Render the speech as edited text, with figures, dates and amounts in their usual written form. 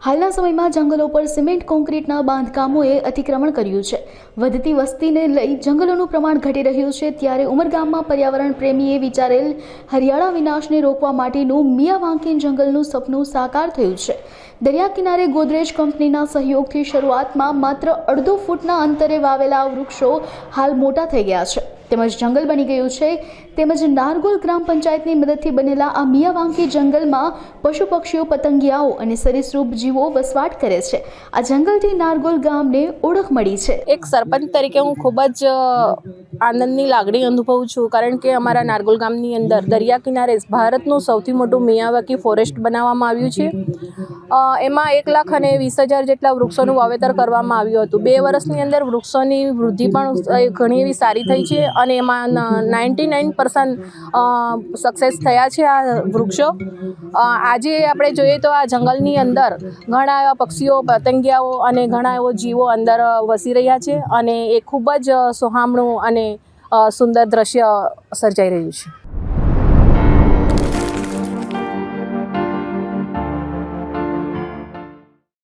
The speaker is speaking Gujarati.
હાલના સમયમાં જંગલો પર સિમેન્ટ કોન્ક્રીટના બાંધકામોએ અતિક્રમણ કર્યું છે। વધતી વસ્તીને લઈ જંગલોનું પ્રમાણ ઘટી રહ્યું છે, ત્યારે ઉમરગામમાં પર્યાવરણ પ્રેમીએ વિચારેલ હરિયાળા વિનાશને રોકવા માટેનું મિયાવાંકીન જંગલનું સપનું સાકાર થયું છે। દરિયા કિનારે ગોદરેજ કંપનીના સહયોગથી શરૂઆતમાં માત્ર અડધો ફૂટના અંતરે વાવેલા વૃક્ષો હાલ મોટા થઈ ગયા છે, તેમજ જંગલ બની ગયું છે। તેમજ નારગોલ ગ્રામ પંચાયતની મદદથી બનેલા આ મિયાવાંકી જંગલમાં પશુ પક્ષીઓ, પતંગિયાઓ અને સરીસૃપ જીવો વસવાટ કરે છે। આ જંગલથી નારગોલ ગામને ઓળખ મળી છે। એક સરપંચ તરીકે હું ખૂબ જ આનંદની લાગણી અનુભવું છું, કારણ કે અમારા નારગોલ ગામની અંદર દરિયા કિનારે ભારતનું સૌથી મોટું મિયાવાકી ફોરેસ્ટ બનાવવામાં આવ્યું છે। એમાં 1,20,000 જેટલા વૃક્ષોનું વાવેતર કરવામાં આવ્યું હતું। 2 વર્ષની અંદર વૃક્ષોની વૃદ્ધિ પણ ઘણી એવી સારી થઈ છે અને એમાં 99% સક્સેસ થયા છે આ વૃક્ષો। આજે આપણે જોઈએ તો આ જંગલની અંદર ઘણા એવા પક્ષીઓ, પતંગિયાઓ અને ઘણા એવો જીવો અંદર વસી રહ્યા છે અને એ ખૂબ જ સોહામણું અને સુંદર દ્રશ્ય સર્જાઈ રહ્યું છે।